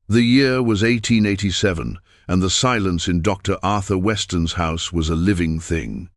The year was 1887, and the silence in Dr. Arthur Weston's house was a living thing.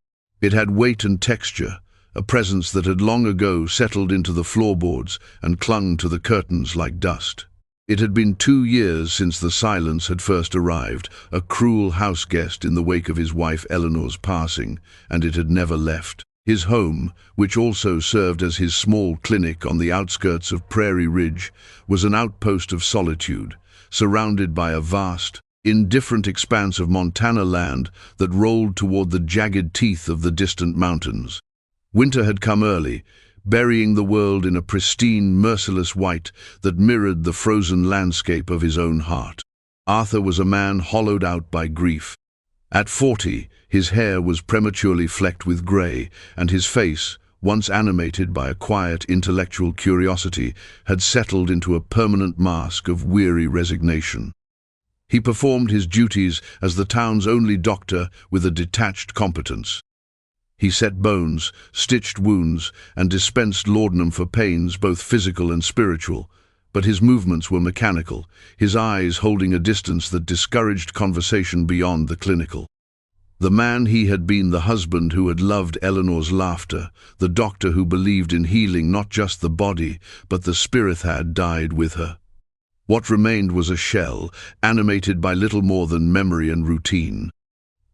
It had weight and texture, a presence that had long ago settled into the floorboards and clung to the curtains like dust. It had been 2 years since the silence had first arrived, a cruel house guest in the wake of his wife Eleanor's passing, and it had never left. His home, which also served as his small clinic on the outskirts of Prairie Ridge, was an outpost of solitude, surrounded by a vast, indifferent expanse of Montana land that rolled toward the jagged teeth of the distant mountains. Winter had come early, burying the world in a pristine, merciless white that mirrored the frozen landscape of his own heart. Arthur was a man hollowed out by grief. At 40, his hair was prematurely flecked with grey, and his face, once animated by a quiet intellectual curiosity, had settled into a permanent mask of weary resignation. He performed his duties as the town's only doctor with a detached competence. He set bones, stitched wounds, and dispensed laudanum for pains both physical and spiritual, but his movements were mechanical, his eyes holding a distance that discouraged conversation beyond the clinical. The man he had been, the husband who had loved Eleanor's laughter, the doctor who believed in healing not just the body, but the spirit, had died with her. What remained was a shell, animated by little more than memory and routine.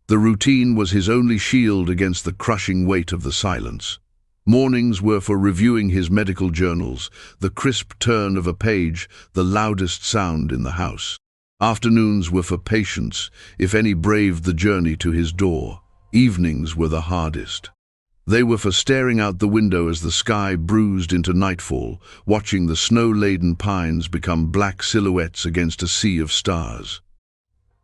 The routine was his only shield against the crushing weight of the silence. Mornings were for reviewing his medical journals, the crisp turn of a page, the loudest sound in the house. Afternoons were for patience, if any braved the journey to his door. Evenings were the hardest. They were for staring out the window as the sky bruised into nightfall, watching the snow-laden pines become black silhouettes against a sea of stars.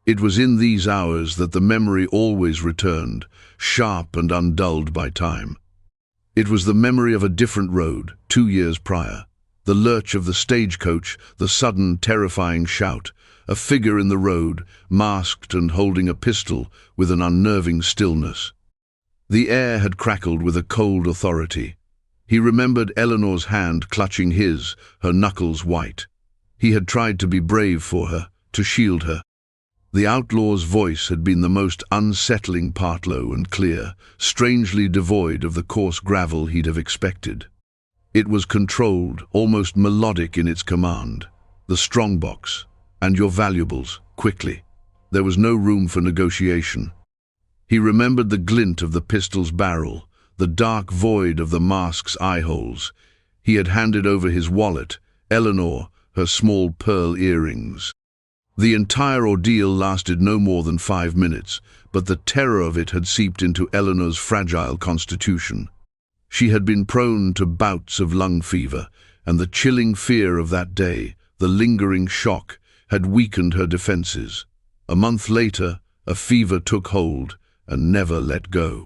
It was in these hours that the memory always returned, sharp and undulled by time. It was the memory of a different road, 2 years prior. The lurch of the stagecoach, the sudden, terrifying shout, a figure in the road, masked and holding a pistol with an unnerving stillness. The air had crackled with a cold authority. He remembered Eleanor's hand clutching his, her knuckles white. He had tried to be brave for her, to shield her. The outlaw's voice had been the most unsettling part, low and clear, strangely devoid of the coarse gravel he'd have expected. It was controlled, almost melodic in its command. The strongbox, and your valuables, quickly. There was no room for negotiation. He remembered the glint of the pistol's barrel, the dark void of the mask's eye holes. He had handed over his wallet, Eleanor, her small pearl earrings. The entire ordeal lasted no more than 5 minutes, but the terror of it had seeped into Eleanor's fragile constitution. She had been prone to bouts of lung fever, and the chilling fear of that day, the lingering shock, had weakened her defenses. A month later, a fever took hold and never let go.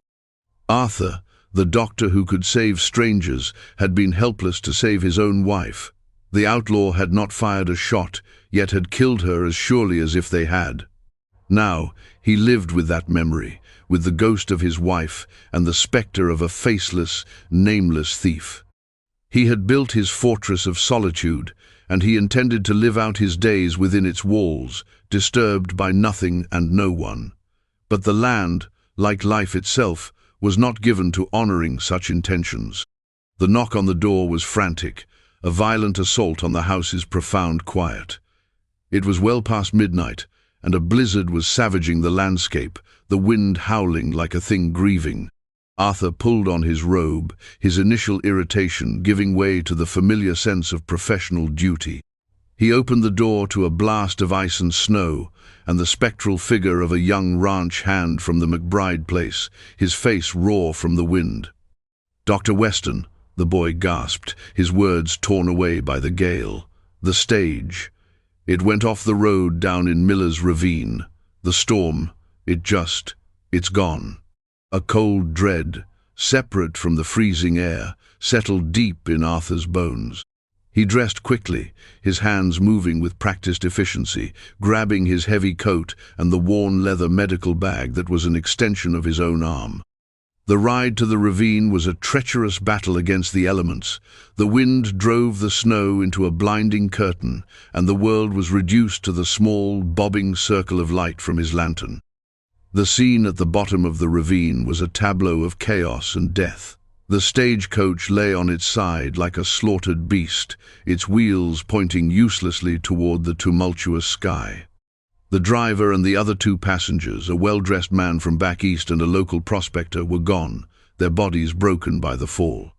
Arthur, the doctor who could save strangers, had been helpless to save his own wife. The outlaw had not fired a shot, yet had killed her as surely as if they had. Now, he lived with that memory, with the ghost of his wife and the specter of a faceless, nameless thief. He had built his fortress of solitude, and he intended to live out his days within its walls, disturbed by nothing and no one. But the land, like life itself, was not given to honoring such intentions. The knock on the door was frantic, a violent assault on the house's profound quiet. It was well past midnight, and a blizzard was savaging the landscape, the wind howling like a thing grieving. Arthur pulled on his robe, his initial irritation giving way to the familiar sense of professional duty. He opened the door to a blast of ice and snow, and the spectral figure of a young ranch hand from the McBride place, his face raw from the wind. "Dr. Weston," the boy gasped, his words torn away by the gale. "The stage. It went off the road down in Miller's Ravine. The storm, it's gone." A cold dread, separate from the freezing air, settled deep in Arthur's bones. He dressed quickly, his hands moving with practiced efficiency, grabbing his heavy coat and the worn leather medical bag that was an extension of his own arm. The ride to the ravine was a treacherous battle against the elements. The wind drove the snow into a blinding curtain, and the world was reduced to the small, bobbing circle of light from his lantern. The scene at the bottom of the ravine was a tableau of chaos and death. The stagecoach lay on its side like a slaughtered beast, its wheels pointing uselessly toward the tumultuous sky. The driver and the other two passengers, a well-dressed man from back east and a local prospector, were gone, their bodies broken by the fall.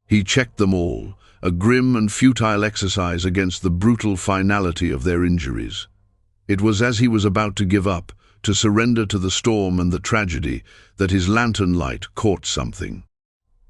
He checked them all, a grim and futile exercise against the brutal finality of their injuries. It was as he was about to give up, to surrender to the storm and the tragedy, that his lantern light caught something.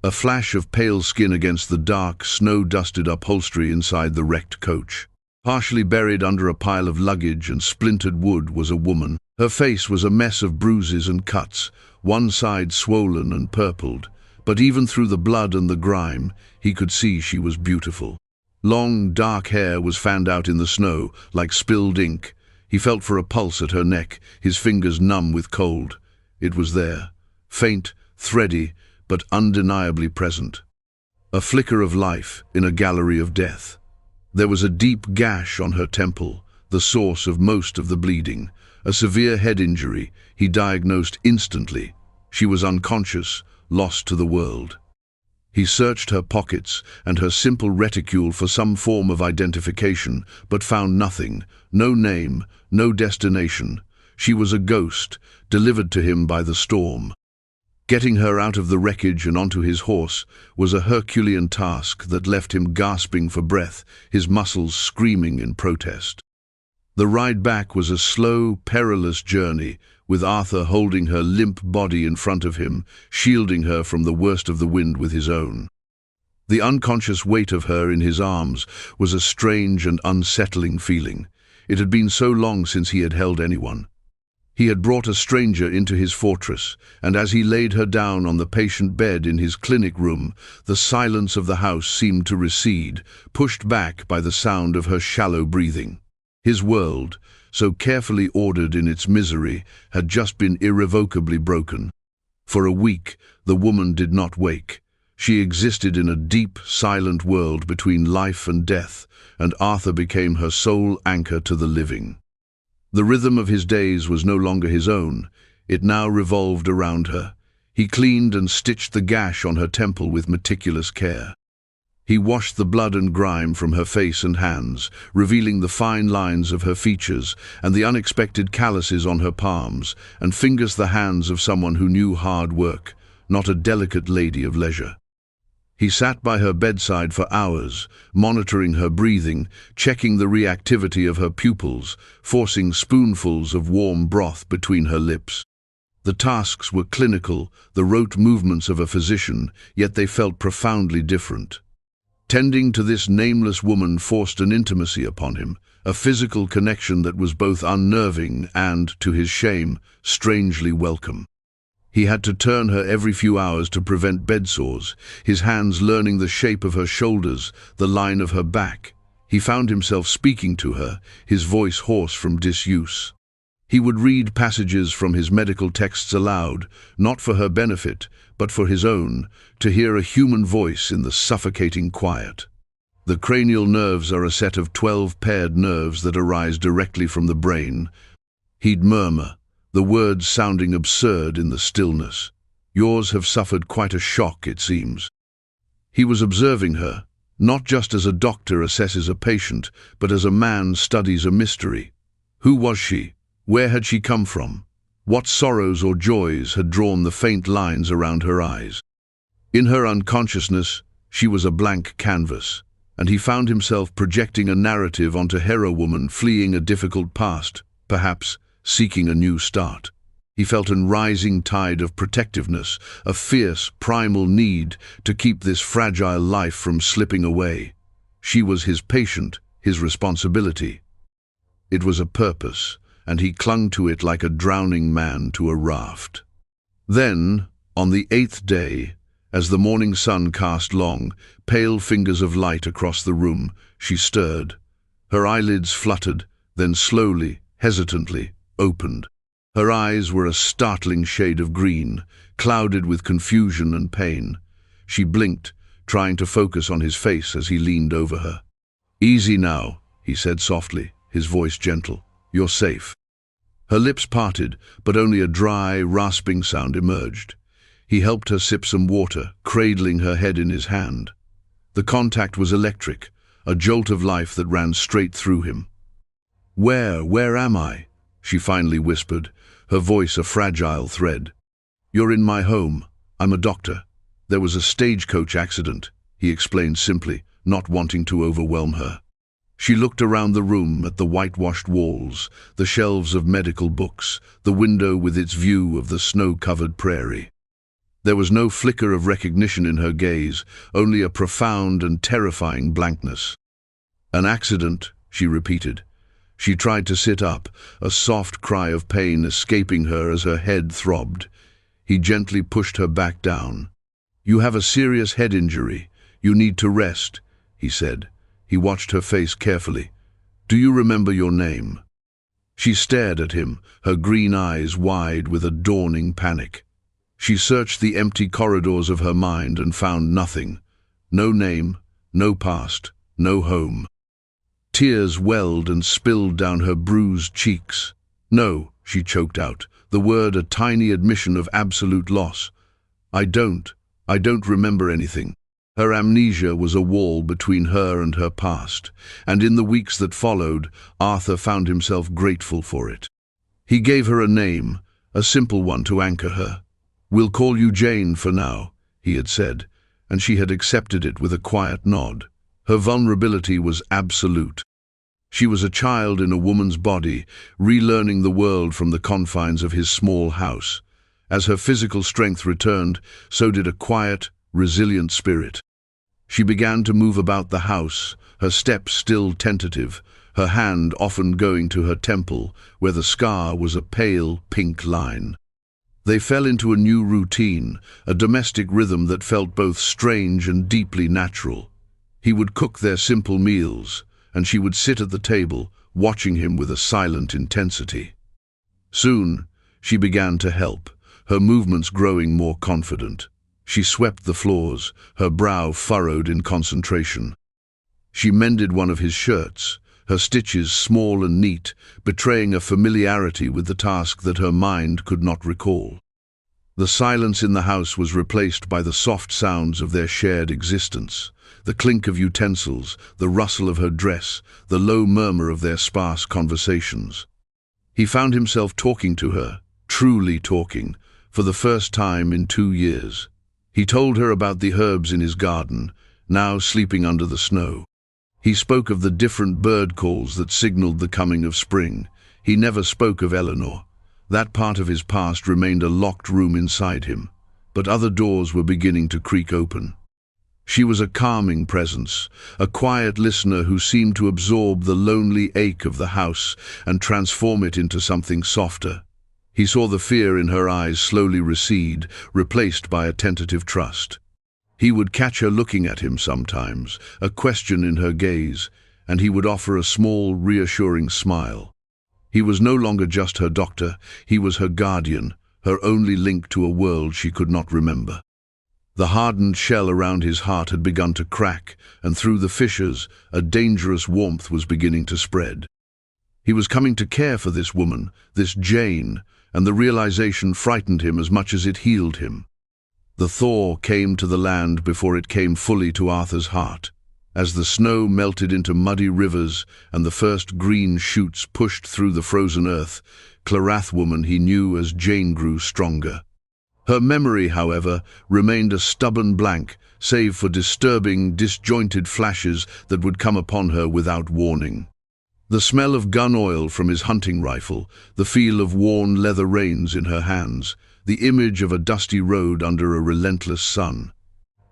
A flash of pale skin against the dark, snow-dusted upholstery inside the wrecked coach. Partially buried under a pile of luggage and splintered wood was a woman. Her face was a mess of bruises and cuts, one side swollen and purpled, but even through the blood and the grime, he could see she was beautiful. Long, dark hair was fanned out in the snow, like spilled ink. He felt for a pulse at her neck, his fingers numb with cold. It was there, faint, thready, but undeniably present. A flicker of life in a gallery of death. There was a deep gash on her temple, the source of most of the bleeding. A severe head injury, he diagnosed instantly. She was unconscious, lost to the world. He searched her pockets and her simple reticule for some form of identification, but found nothing, no name, no destination. She was a ghost, delivered to him by the storm. Getting her out of the wreckage and onto his horse was a Herculean task that left him gasping for breath, his muscles screaming in protest. The ride back was a slow, perilous journey, with Arthur holding her limp body in front of him, shielding her from the worst of the wind with his own. The unconscious weight of her in his arms was a strange and unsettling feeling. It had been so long since he had held anyone. He had brought a stranger into his fortress, and as he laid her down on the patient bed in his clinic room, the silence of the house seemed to recede, pushed back by the sound of her shallow breathing. His world, so carefully ordered in its misery, had just been irrevocably broken. For a week, the woman did not wake. She existed in a deep, silent world between life and death, and Arthur became her sole anchor to the living. The rhythm of his days was no longer his own. It now revolved around her. He cleaned and stitched the gash on her temple with meticulous care. He washed the blood and grime from her face and hands, revealing the fine lines of her features and the unexpected calluses on her palms and fingers, the hands of someone who knew hard work, not a delicate lady of leisure. He sat by her bedside for hours, monitoring her breathing, checking the reactivity of her pupils, forcing spoonfuls of warm broth between her lips. The tasks were clinical, the rote movements of a physician, yet they felt profoundly different. Tending to this nameless woman forced an intimacy upon him, a physical connection that was both unnerving and, to his shame, strangely welcome. He had to turn her every few hours to prevent bed sores, his hands learning the shape of her shoulders, the line of her back. He found himself speaking to her, his voice hoarse from disuse. He would read passages from his medical texts aloud, not for her benefit, but for his own, to hear a human voice in the suffocating quiet. The cranial nerves are a set of 12 paired nerves that arise directly from the brain. He'd murmur, the words sounding absurd in the stillness. Yours have suffered quite a shock, it seems. He was observing her, not just as a doctor assesses a patient, but as a man studies a mystery. Who was she? Where had she come from? What sorrows or joys had drawn the faint lines around her eyes? In her unconsciousness, she was a blank canvas, and he found himself projecting a narrative onto herowoman fleeing a difficult past, perhaps seeking a new start. He felt a rising tide of protectiveness, a fierce, primal need to keep this fragile life from slipping away. She was his patient, his responsibility. It was a purpose, and he clung to it like a drowning man to a raft. Then, on the 8th day, as the morning sun cast long, pale fingers of light across the room, she stirred. Her eyelids fluttered, then slowly, hesitantly, opened. Her eyes were a startling shade of green, clouded with confusion and pain. She blinked, trying to focus on his face as he leaned over her. "Easy now," he said softly, his voice gentle. "You're safe." Her lips parted, but only a dry, rasping sound emerged. He helped her sip some water, cradling her head in his hand. The contact was electric, a jolt of life that ran straight through him. Where am I?" she finally whispered, her voice a fragile thread. "You're in my home. I'm a doctor. There was a stagecoach accident," he explained simply, not wanting to overwhelm her. She looked around the room at the whitewashed walls, the shelves of medical books, the window with its view of the snow-covered prairie. There was no flicker of recognition in her gaze, only a profound and terrifying blankness. "An accident," she repeated. She tried to sit up, a soft cry of pain escaping her as her head throbbed. He gently pushed her back down. "You have a serious head injury. You need to rest," he said. He watched her face carefully. "Do you remember your name?" She stared at him, her green eyes wide with a dawning panic. She searched the empty corridors of her mind and found nothing. No name, no past, no home. Tears welled and spilled down her bruised cheeks. "No," she choked out, the word a tiny admission of absolute loss. I don't remember anything." Her amnesia was a wall between her and her past, and in the weeks that followed, Arthur found himself grateful for it. He gave her a name, a simple one to anchor her. "We'll call you Jane for now," he had said, and she had accepted it with a quiet nod. Her vulnerability was absolute. She was a child in a woman's body, relearning the world from the confines of his small house. As her physical strength returned, so did a quiet, resilient spirit. She began to move about the house, her steps still tentative, her hand often going to her temple, where the scar was a pale pink line. They fell into a new routine, a domestic rhythm that felt both strange and deeply natural. He would cook their simple meals, and she would sit at the table, watching him with a silent intensity. Soon, she began to help, her movements growing more confident. She swept the floors, her brow furrowed in concentration. She mended one of his shirts, her stitches small and neat, betraying a familiarity with the task that her mind could not recall. The silence in the house was replaced by the soft sounds of their shared existence, the clink of utensils, the rustle of her dress, the low murmur of their sparse conversations. He found himself talking to her, truly talking, for the first time in 2 years. He told her about the herbs in his garden, now sleeping under the snow. He spoke of the different bird calls that signaled the coming of spring. He never spoke of Eleanor. That part of his past remained a locked room inside him, but other doors were beginning to creak open. She was a calming presence, a quiet listener who seemed to absorb the lonely ache of the house and transform it into something softer. He saw the fear in her eyes slowly recede, replaced by a tentative trust. He would catch her looking at him sometimes, a question in her gaze, and he would offer a small, reassuring smile. He was no longer just her doctor, he was her guardian, her only link to a world she could not remember. The hardened shell around his heart had begun to crack, and through the fissures, a dangerous warmth was beginning to spread. He was coming to care for this woman, this Jane, and the realization frightened him as much as it healed him. The thaw came to the land before it came fully to Arthur's heart. As the snow melted into muddy rivers and the first green shoots pushed through the frozen earth, Clerath woman he knew as Jane grew stronger. Her memory, however, remained a stubborn blank, save for disturbing, disjointed flashes that would come upon her without warning. The smell of gun oil from his hunting rifle, the feel of worn leather reins in her hands, the image of a dusty road under a relentless sun.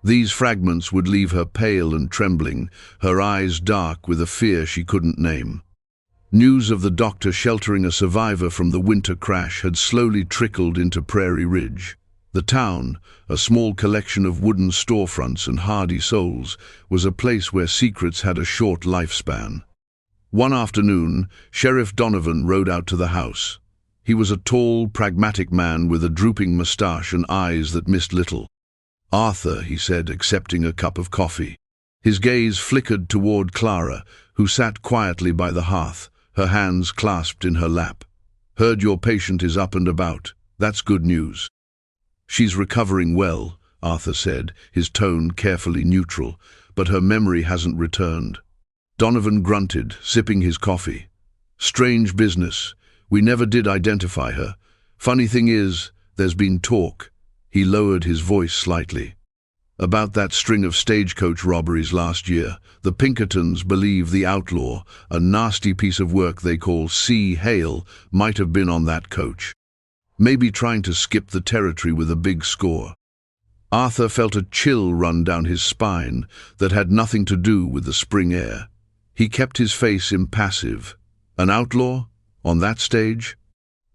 These fragments would leave her pale and trembling, her eyes dark with a fear she couldn't name. News of the doctor sheltering a survivor from the winter crash had slowly trickled into Prairie Ridge. The town, a small collection of wooden storefronts and hardy souls, was a place where secrets had a short lifespan. One afternoon, Sheriff Donovan rode out to the house. He was a tall, pragmatic man with a drooping moustache and eyes that missed little. "Arthur," he said, accepting a cup of coffee. His gaze flickered toward Clara, who sat quietly by the hearth, her hands clasped in her lap. "Heard your patient is up and about. That's good news." "She's recovering well," Arthur said, his tone carefully neutral, "but her memory hasn't returned." Donovan grunted, sipping his coffee. "Strange business. We never did identify her. Funny thing is, there's been talk." He lowered his voice slightly. "About that string of stagecoach robberies last year. The Pinkertons believe the outlaw, a nasty piece of work they call Sea Hale, might have been on that coach. Maybe trying to skip the territory with a big score." Arthur felt a chill run down his spine that had nothing to do with the spring air. He kept his face impassive. "An outlaw? On that stage?"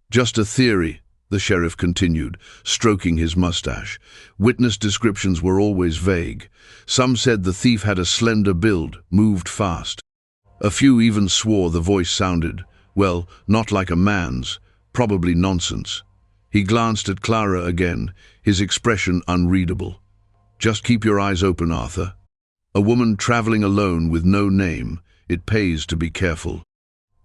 "Just a theory," the sheriff continued, stroking his mustache. "Witness descriptions were always vague. Some said the thief had a slender build, moved fast. A few even swore the voice sounded, well, not like a man's, probably nonsense." He glanced at Clara again, his expression unreadable. "Just keep your eyes open, Arthur. A woman traveling alone with no name, it pays to be careful."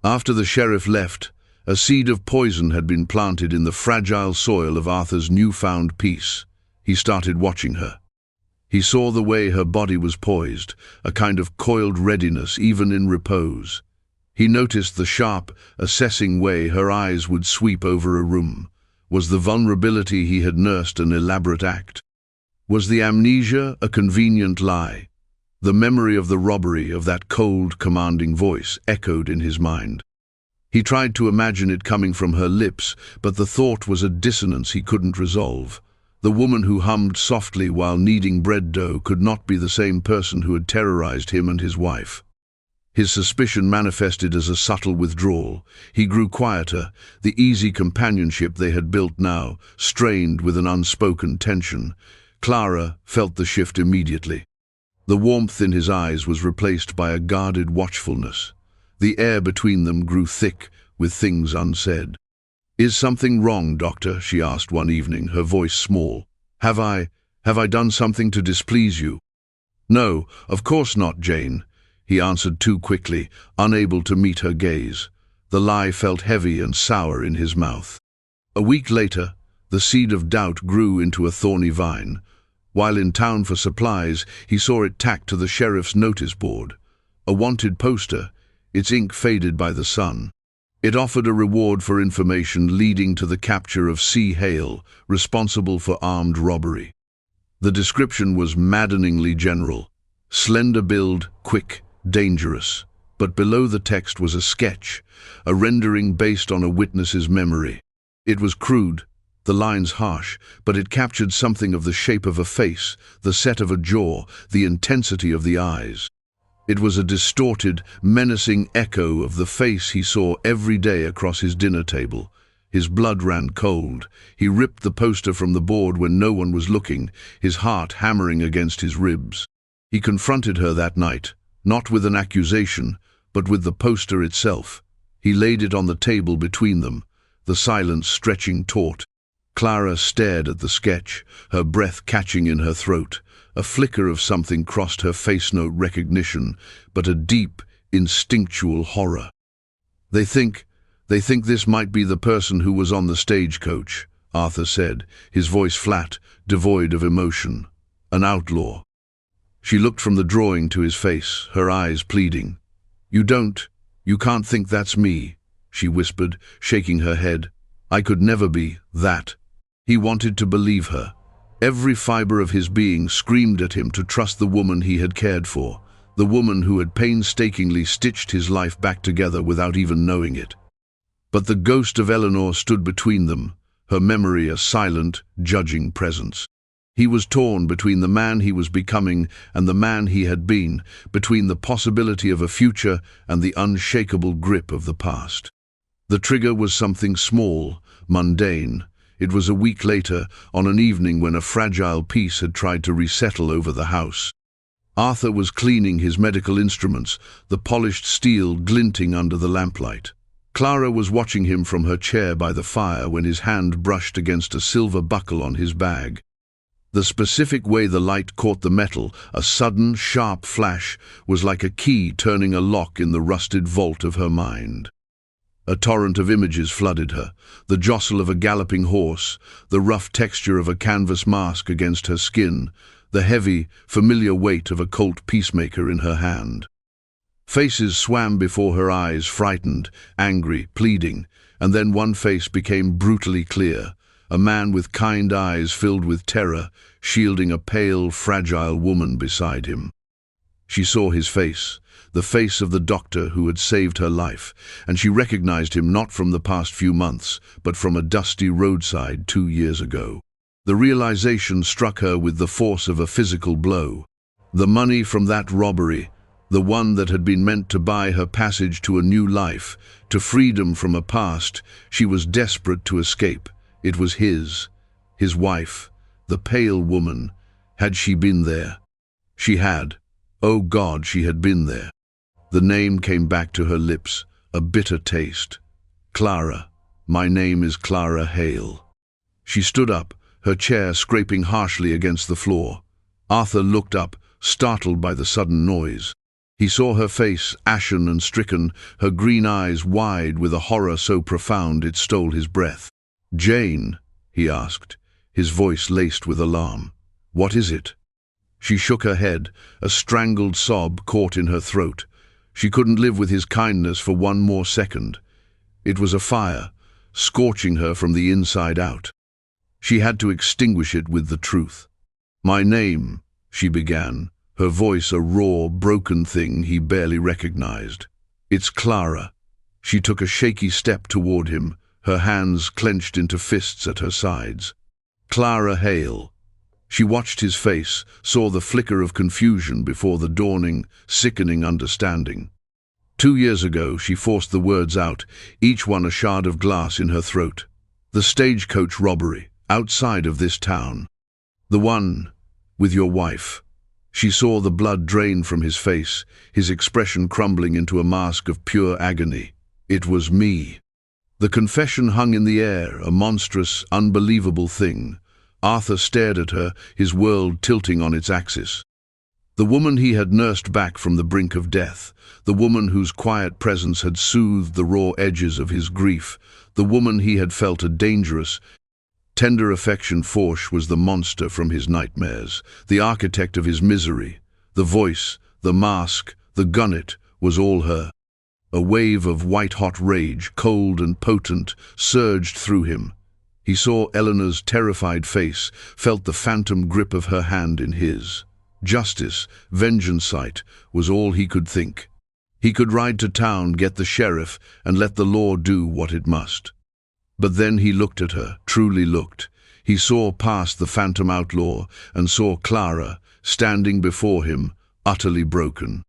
After the sheriff left, a seed of poison had been planted in the fragile soil of Arthur's newfound peace. He started watching her. He saw the way her body was poised, a kind of coiled readiness even in repose. He noticed the sharp, assessing way her eyes would sweep over a room. Was the vulnerability he had nursed an elaborate act? Was the amnesia a convenient lie? The memory of the robbery, of that cold, commanding voice, echoed in his mind. He tried to imagine it coming from her lips, but the thought was a dissonance he couldn't resolve. The woman who hummed softly while kneading bread dough could not be the same person who had terrorized him and his wife. His suspicion manifested as a subtle withdrawal. He grew quieter, the easy companionship they had built now, strained with an unspoken tension. Clara felt the shift immediately. The warmth in his eyes was replaced by a guarded watchfulness. The air between them grew thick with things unsaid. "Is something wrong, Doctor?" she asked one evening, her voice small. Have I done something to displease you?" "No, of course not, Jane," he answered too quickly, unable to meet her gaze. The lie felt heavy and sour in his mouth. A week later, the seed of doubt grew into a thorny vine. While in town for supplies, he saw it tacked to the sheriff's notice board. A wanted poster, its ink faded by the sun. It offered a reward for information leading to the capture of Sea Hale, responsible for armed robbery. The description was maddeningly general. Slender build, quick, dangerous. But below the text was a sketch, a rendering based on a witness's memory. It was crude, the lines harsh, but it captured something of the shape of a face, the set of a jaw, the intensity of the eyes. It was a distorted, menacing echo of the face he saw every day across his dinner table. His blood ran cold. He ripped the poster from the board when no one was looking, his heart hammering against his ribs. He confronted her that night, not with an accusation, but with the poster itself. He laid it on the table between them, the silence stretching taut. Clara stared at the sketch, her breath catching in her throat. A flicker of something crossed her face note recognition, but a deep, instinctual horror. They think this might be the person who was on the stagecoach," Arthur said, his voice flat, devoid of emotion. "An outlaw." She looked from the drawing to his face, her eyes pleading. You can't think that's me," she whispered, shaking her head. "I could never be that." He wanted to believe her. Every fiber of his being screamed at him to trust the woman he had cared for, the woman who had painstakingly stitched his life back together without even knowing it. But the ghost of Eleanor stood between them, her memory a silent, judging presence. He was torn between the man he was becoming and the man he had been, between the possibility of a future and the unshakable grip of the past. The trigger was something small, mundane. It was a week later, on an evening when a fragile peace had tried to resettle over the house. Arthur was cleaning his medical instruments, the polished steel glinting under the lamplight. Clara was watching him from her chair by the fire when his hand brushed against a silver buckle on his bag. The specific way the light caught the metal, a sudden, sharp flash, was like a key turning a lock in the rusted vault of her mind. A torrent of images flooded her, the jostle of a galloping horse, the rough texture of a canvas mask against her skin, the heavy, familiar weight of a Colt peacemaker in her hand. Faces swam before her eyes, frightened, angry, pleading, and then one face became brutally clear, a man with kind eyes filled with terror, shielding a pale, fragile woman beside him. She saw his face, the face of the doctor who had saved her life, and she recognized him not from the past few months, but from a dusty roadside 2 years ago. The realization struck her with the force of a physical blow. The money from that robbery, the one that had been meant to buy her passage to a new life, to freedom from a past she was desperate to escape. It was his wife, the pale woman. Had she been there? She had. Oh God, she had been there. The name came back to her lips, a bitter taste. Clara. My name is Clara Hale. She stood up, her chair scraping harshly against the floor. Arthur looked up, startled by the sudden noise. He saw her face, ashen and stricken, her green eyes wide with a horror so profound it stole his breath. "Jane," he asked, his voice laced with alarm. "What is it?" She shook her head, a strangled sob caught in her throat. She couldn't live with his kindness for one more second. It was a fire, scorching her from the inside out. She had to extinguish it with the truth. "My name," she began, her voice a raw, broken thing he barely recognized. "It's Clara." She took a shaky step toward him, her hands clenched into fists at her sides. "Clara Hale." She watched his face, saw the flicker of confusion before the dawning, sickening understanding. 2 years ago, she forced the words out, each one a shard of glass in her throat. "The Stagecoach robbery, outside of this town. The one with your wife." She saw the blood drain from his face, his expression crumbling into a mask of pure agony. "It was me." The confession hung in the air, a monstrous, unbelievable thing. Arthur stared at her, his world tilting on its axis. The woman he had nursed back from the brink of death, the woman whose quiet presence had soothed the raw edges of his grief, the woman he had felt a dangerous, tender affection for, was the monster from his nightmares, the architect of his misery. The voice, the mask, the gunnet was all her. A wave of white-hot rage, cold and potent, surged through him. He saw Eleanor's terrified face, felt the phantom grip of her hand in his. Justice, vengeance sight, was all he could think. He could ride to town, get the sheriff, and let the law do what it must. But then he looked at her, truly looked. He saw past the phantom outlaw and saw Clara, standing before him, utterly broken.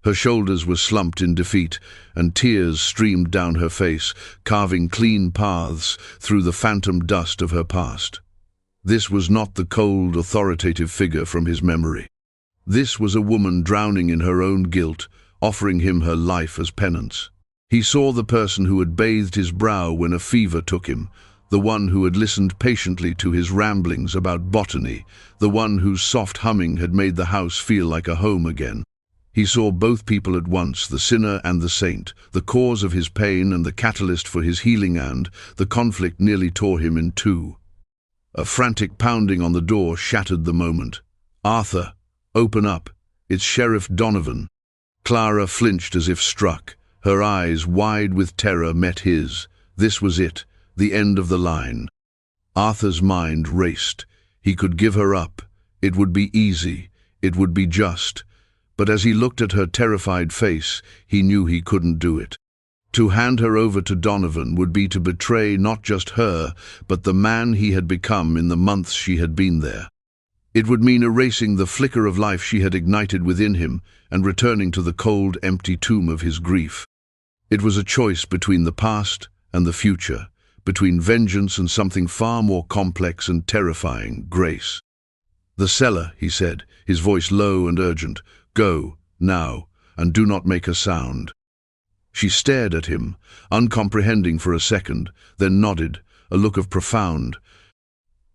Her shoulders were slumped in defeat, and tears streamed down her face, carving clean paths through the phantom dust of her past. This was not the cold, authoritative figure from his memory. This was a woman drowning in her own guilt, offering him her life as penance. He saw the person who had bathed his brow when a fever took him, the one who had listened patiently to his ramblings about botany, the one whose soft humming had made the house feel like a home again. He saw both people at once, the sinner and the saint, the cause of his pain and the catalyst for his healing, and the conflict nearly tore him in two. A frantic pounding on the door shattered the moment. "Arthur, open up. It's Sheriff Donovan." Clara flinched as if struck. Her eyes, wide with terror, met his. This was it, the end of the line. Arthur's mind raced. He could give her up. It would be easy. It would be just. But as he looked at her terrified face, he knew he couldn't do it. To hand her over to Donovan would be to betray not just her, but the man he had become in the months she had been there. It would mean erasing the flicker of life she had ignited within him and returning to the cold, empty tomb of his grief. It was a choice between the past and the future, between vengeance and something far more complex and terrifying, grace. "The cellar," he said, his voice low and urgent. "Go, now, and do not make a sound." She stared at him, uncomprehending for a second, then nodded, a look of profound,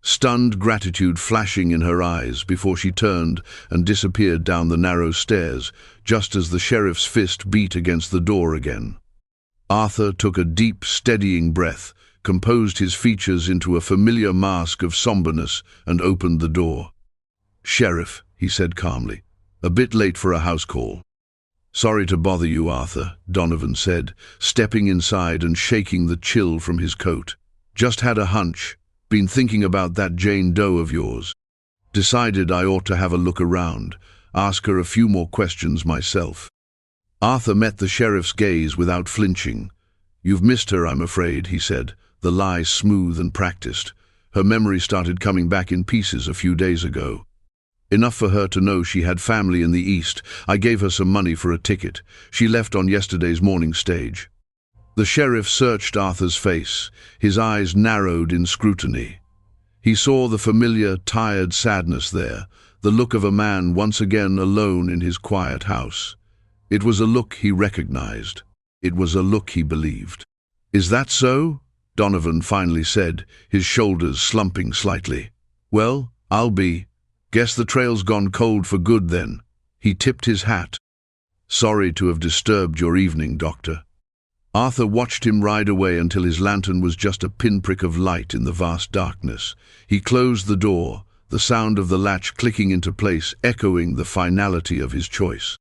stunned gratitude flashing in her eyes before she turned and disappeared down the narrow stairs, just as the sheriff's fist beat against the door again. Arthur took a deep, steadying breath, composed his features into a familiar mask of somberness, and opened the door. "Sheriff," he said calmly, "a bit late for a house call." "Sorry to bother you, Arthur," Donovan said, stepping inside and shaking the chill from his coat. "Just had a hunch. Been thinking about that Jane Doe of yours. Decided I ought to have a look around, ask her a few more questions myself." Arthur met the sheriff's gaze without flinching. "You've missed her, I'm afraid," he said, the lie smooth and practiced. "Her memory started coming back in pieces a few days ago. Enough for her to know she had family in the East. I gave her some money for a ticket. She left on yesterday's morning stage." The sheriff searched Arthur's face, his eyes narrowed in scrutiny. He saw the familiar, tired sadness there, the look of a man once again alone in his quiet house. It was a look he recognized. It was a look he believed. "Is that so?" Donovan finally said, his shoulders slumping slightly. "Well, I'll be. Guess the trail's gone cold for good then." He tipped his hat. "Sorry to have disturbed your evening, Doctor." Arthur watched him ride away until his lantern was just a pinprick of light in the vast darkness. He closed the door, the sound of the latch clicking into place echoing the finality of his choice.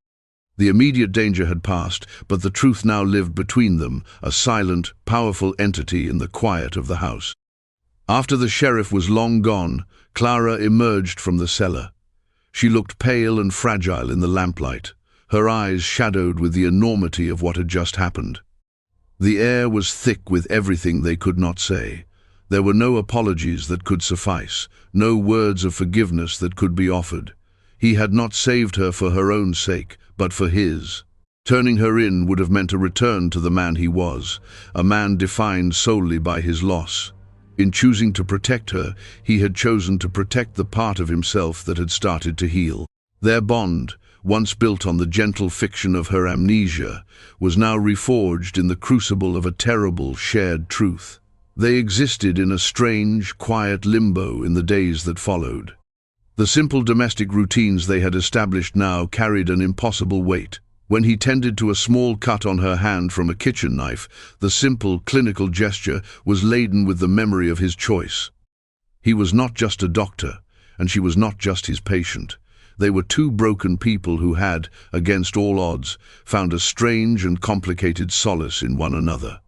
The immediate danger had passed, but the truth now lived between them, a silent, powerful entity in the quiet of the house. After the sheriff was long gone, Clara emerged from the cellar. She looked pale and fragile in the lamplight, her eyes shadowed with the enormity of what had just happened. The air was thick with everything they could not say. There were no apologies that could suffice, no words of forgiveness that could be offered. He had not saved her for her own sake, but for his. Turning her in would have meant a return to the man he was, a man defined solely by his loss. In choosing to protect her, he had chosen to protect the part of himself that had started to heal. Their bond, once built on the gentle fiction of her amnesia, was now reforged in the crucible of a terrible shared truth. They existed in a strange, quiet limbo in the days that followed. The simple domestic routines they had established now carried an impossible weight. When he tended to a small cut on her hand from a kitchen knife, the simple, clinical gesture was laden with the memory of his choice. He was not just a doctor, and she was not just his patient. They were two broken people who had, against all odds, found a strange and complicated solace in one another.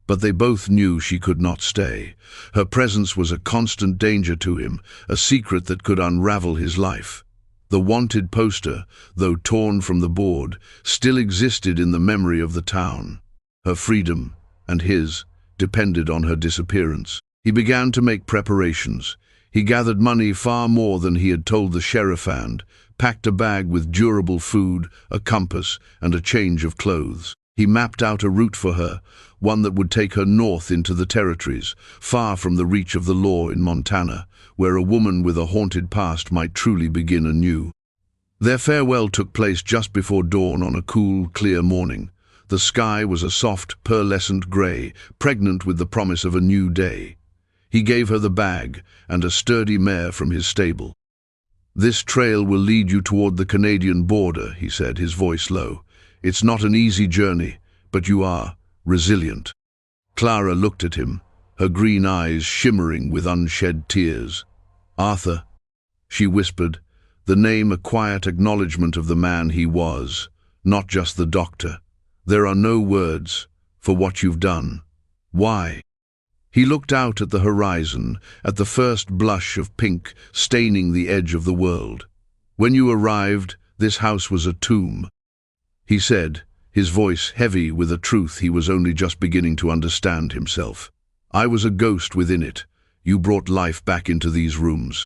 But they both knew she could not stay. Her presence was a constant danger to him, a secret that could unravel his life. The wanted poster, though torn from the board, still existed in the memory of the town. Her freedom, and his, depended on her disappearance. He began to make preparations. He gathered money far more than he had told the sheriff and packed a bag with durable food, a compass, and a change of clothes. He mapped out a route for her, one that would take her north into the territories, far from the reach of the law in Montana, where a woman with a haunted past might truly begin anew. Their farewell took place just before dawn on a cool, clear morning. The sky was a soft, pearlescent grey, pregnant with the promise of a new day. He gave her the bag and a sturdy mare from his stable. "This trail will lead you toward the Canadian border," he said, his voice low. "It's not an easy journey, but you are resilient." Clara looked at him, her green eyes shimmering with unshed tears. "Arthur," she whispered, the name a quiet acknowledgement of the man he was, not just the doctor. "There are no words for what you've done. Why?" He looked out at the horizon, at the first blush of pink staining the edge of the world. "When you arrived, this house was a tomb," he said, his voice heavy with a truth he was only just beginning to understand himself. "I was a ghost within it. You brought life back into these rooms.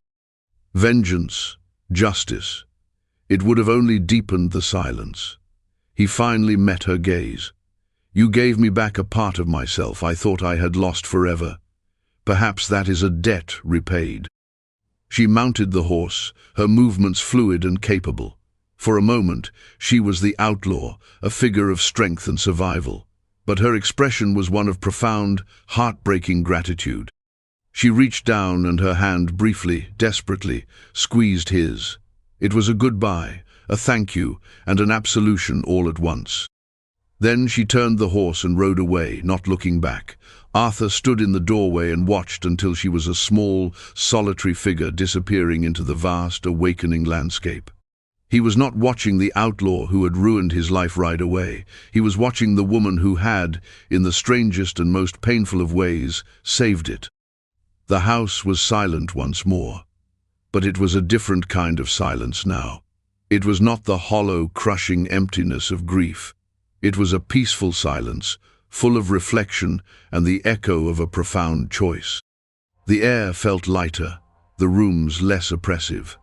Vengeance, justice. It would have only deepened the silence." He finally met her gaze. "You gave me back a part of myself I thought I had lost forever. Perhaps that is a debt repaid." She mounted the horse, her movements fluid and capable. For a moment, she was the outlaw, a figure of strength and survival. but her expression was one of profound, heartbreaking gratitude. She reached down and her hand briefly, desperately, squeezed his. It was a goodbye, a thank you, and an absolution all at once. Then she turned the horse and rode away, not looking back. Arthur stood in the doorway and watched until she was a small, solitary figure disappearing into the vast, awakening landscape. He was not watching the outlaw who had ruined his life right away. He was watching the woman who had, in the strangest and most painful of ways, saved it. The house was silent once more. But it was a different kind of silence now. It was not the hollow, crushing emptiness of grief. It was a peaceful silence, full of reflection and the echo of a profound choice. The air felt lighter, the rooms less oppressive.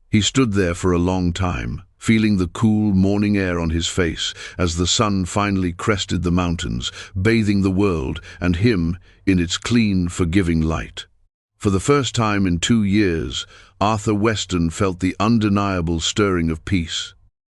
He stood there for a long time, feeling the cool morning air on his face as the sun finally crested the mountains, bathing the world and him in its clean, forgiving light. For the first time in 2 years, Arthur Weston felt the undeniable stirring of peace.